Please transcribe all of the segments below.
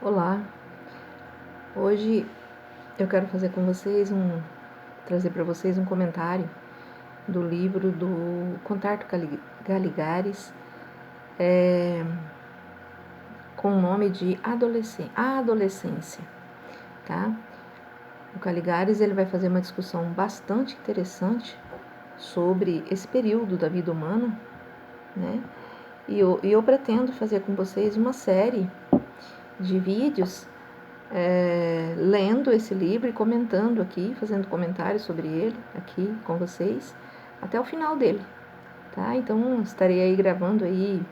Olá, hoje eu quero fazer com vocês trazer para vocês um comentário do livro do Contarto Caligares, com o nome de A Adolescência, tá? O Caligares ele vai fazer uma discussão bastante interessante sobre esse período da vida humana, né? E eu pretendo fazer com vocês uma série de vídeos lendo esse livro e comentando aqui, fazendo comentários sobre ele aqui com vocês, até o final dele, tá? Então, estarei aí gravando aí,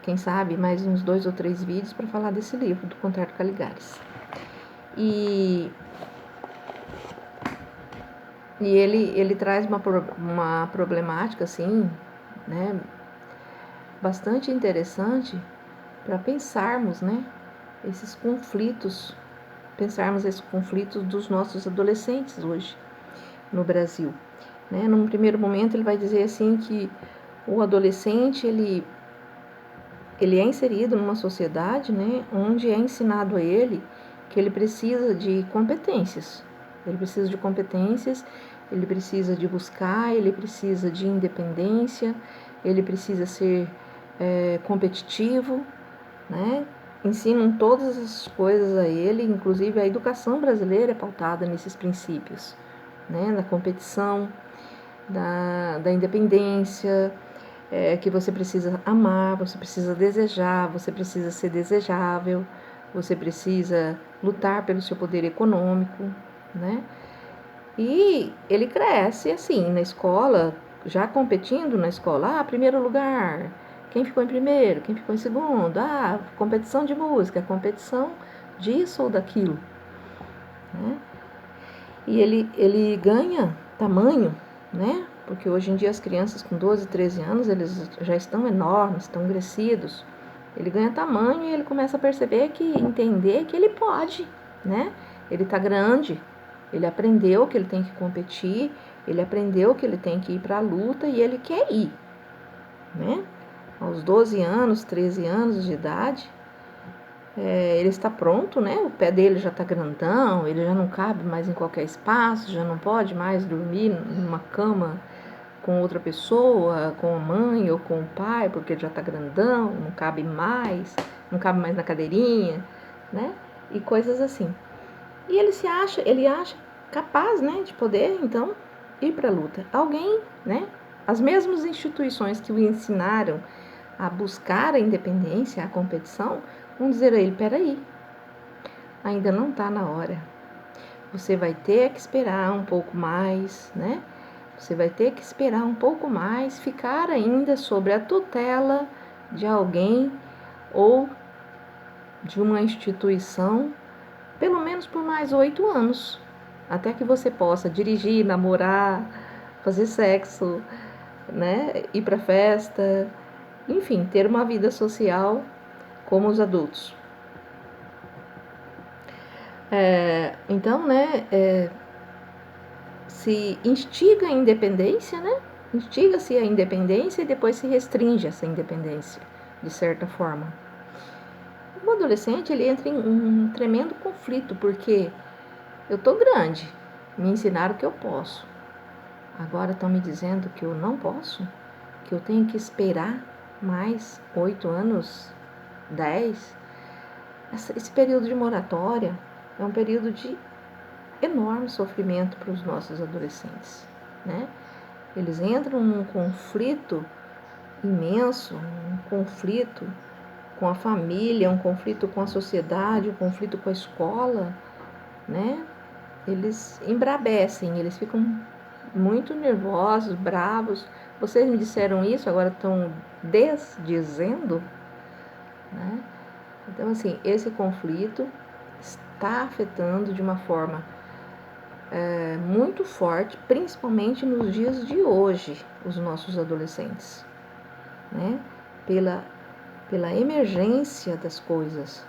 quem sabe, mais uns 2 ou 3 vídeos para falar desse livro, do Contarto Caligares. E ele traz uma problemática, assim, né, bastante interessante para pensarmos, né, esses conflitos dos nossos adolescentes hoje no Brasil, né? Num primeiro momento ele vai dizer assim que o adolescente ele é inserido numa sociedade, né, onde é ensinado a ele que ele precisa de competências, ele precisa de buscar, ele precisa de independência, ele precisa ser competitivo, né? Ensinam todas essas coisas a ele, inclusive a educação brasileira é pautada nesses princípios, né? Da competição, da independência, que você precisa amar, você precisa desejar, você precisa ser desejável, você precisa lutar pelo seu poder econômico, né? E ele cresce assim, na escola, já competindo na escola, primeiro lugar, quem ficou em primeiro, quem ficou em segundo, competição de música, competição disso ou daquilo, né? E ele ganha tamanho, né? Porque hoje em dia as crianças com 12, 13 anos, eles já estão enormes, estão crescidos. Ele ganha tamanho e ele começa a entender que ele pode, né? Ele está grande, ele aprendeu que ele tem que competir, ele aprendeu que ele tem que ir para a luta e ele quer ir, né? Aos 12 anos, 13 anos de idade, ele está pronto, né? O pé dele já está grandão, ele já não cabe mais em qualquer espaço, já não pode mais dormir numa cama com outra pessoa, com a mãe ou com o pai, porque ele já está grandão, não cabe mais na cadeirinha, né? E coisas assim. E ele acha capaz, né, de poder, então, ir para a luta. Alguém, né? As mesmas instituições que o ensinaram a buscar a independência, a competição, vão dizer a ele: peraí, ainda não está na hora. Você vai ter que esperar um pouco mais, né? Você vai ter que esperar um pouco mais, ficar ainda sobre a tutela de alguém ou de uma instituição, pelo menos por mais 8 anos, até que você possa dirigir, namorar, fazer sexo, né? Ir para festa, enfim, ter uma vida social como os adultos. Então, né, se instiga a independência, né? Instiga-se a independência e depois se restringe essa independência, de certa forma. O adolescente, ele entra em um tremendo conflito, porque eu tô grande, me ensinaram que eu posso. Agora estão me dizendo que eu não posso, que eu tenho que esperar mais 8 anos, 10. Esse período de moratória é um período de enorme sofrimento para os nossos adolescentes, né? Eles entram num conflito imenso, um conflito com a família, um conflito com a sociedade, um conflito com a escola, né? Eles embravecem, eles ficam muito nervosos, bravos. Vocês me disseram isso, agora estão desdizendo, né? Então, assim, esse conflito está afetando de uma forma muito forte, principalmente nos dias de hoje, os nossos adolescentes, né? Pela emergência das coisas,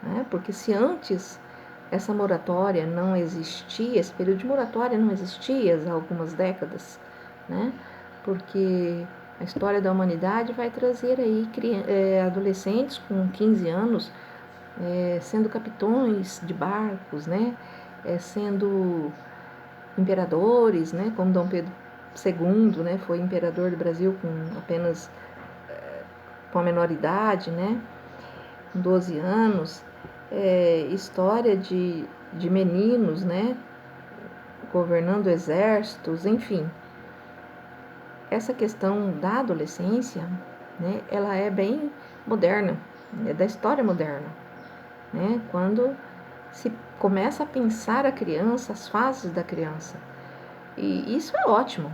né? Porque se antes essa moratória não existia, esse período de moratória não existia há algumas décadas, né? Porque a história da humanidade vai trazer aí adolescentes com 15 anos sendo capitões de barcos, né? Sendo imperadores, né? Como Dom Pedro II, né? Foi imperador do Brasil com a menor idade, né? Com 12 anos. História de meninos, né? Governando exércitos, enfim. Essa questão da adolescência, né? Ela é bem moderna, é da história moderna, né? Quando se começa a pensar a criança, as fases da criança. E isso é ótimo,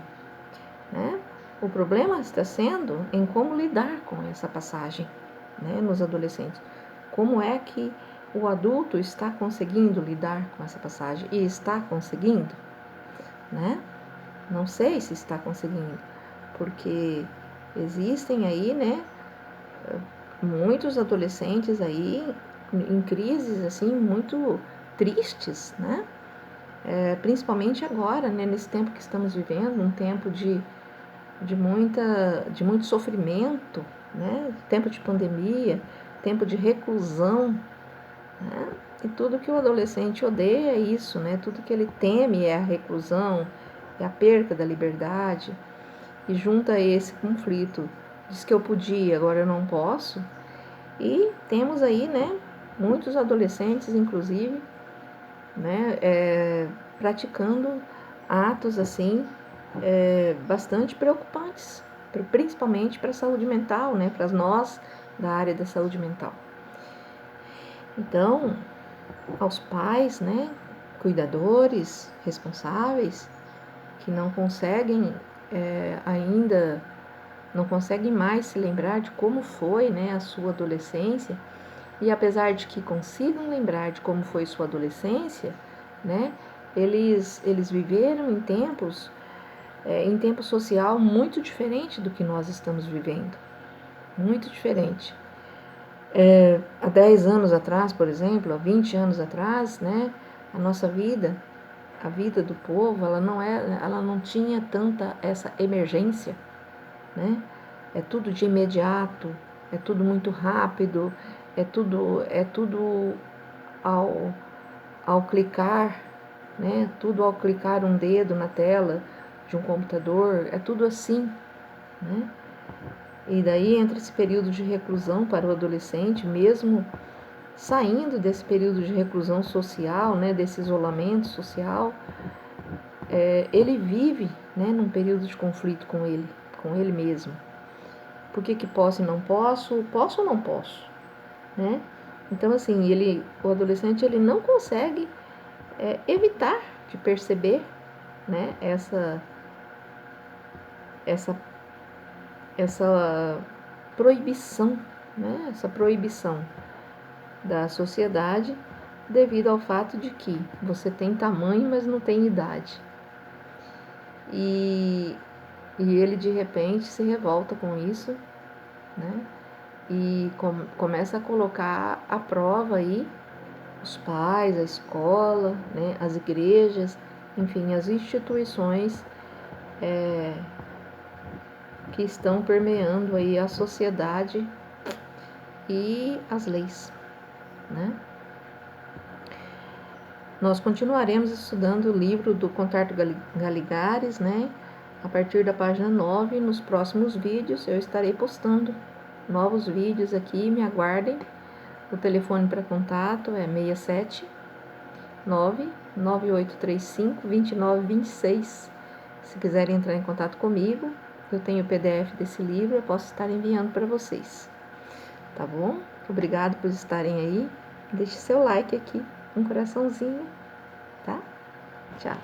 né? O problema está sendo em como lidar com essa passagem, né, nos adolescentes. Como é que o adulto está conseguindo lidar com essa passagem? E está conseguindo, né? Não sei se está conseguindo, porque existem aí, né, muitos adolescentes aí em crises assim muito tristes, né? Principalmente agora, né, nesse tempo que estamos vivendo, um tempo de muito sofrimento, né? Tempo de pandemia, tempo de reclusão, né? E tudo que o adolescente odeia é isso, né? Tudo que ele teme é a reclusão, é a perda da liberdade. E junta esse conflito, diz que eu podia, agora eu não posso. E temos aí, né, muitos adolescentes, inclusive, né, praticando atos assim bastante preocupantes, principalmente para a saúde mental, né, para nós da área da saúde mental. Então, aos pais, né, cuidadores, responsáveis, que não conseguem ainda, não conseguem mais se lembrar de como foi, né, a sua adolescência, e apesar de que consigam lembrar de como foi sua adolescência, né, eles viveram em tempo social muito diferente do que nós estamos vivendo, muito diferente. Há 10 anos atrás, por exemplo, há 20 anos atrás, né, a nossa vida, a vida do povo, ela não tinha tanta essa emergência, né? É tudo de imediato, é tudo muito rápido, é tudo ao clicar, né? Tudo ao clicar um dedo na tela de um computador, é tudo assim, né? E daí entra esse período de reclusão para o adolescente, mesmo saindo desse período de reclusão social, né, desse isolamento social, ele vive, né, num período de conflito com ele mesmo. Por que posso e não posso? Posso ou não posso? Né? Então, assim, o adolescente ele não consegue evitar de perceber, né, essa proibição, né, essa proibição da sociedade devido ao fato de que você tem tamanho, mas não tem idade. E ele de repente se revolta com isso, né? E começa a colocar à prova aí os pais, a escola, né? As igrejas, enfim, as instituições que estão permeando aí a sociedade e as leis, né? Nós continuaremos estudando o livro do Contardo Galigares, né? A partir da página 9, nos próximos vídeos eu estarei postando novos vídeos aqui, me aguardem. O telefone para contato é 67 99835 2926. Se quiserem entrar em contato comigo, eu tenho o PDF desse livro, eu posso estar enviando para vocês. Tá bom? Obrigado por estarem aí. Deixe seu like aqui, um coraçãozinho, tá? Tchau.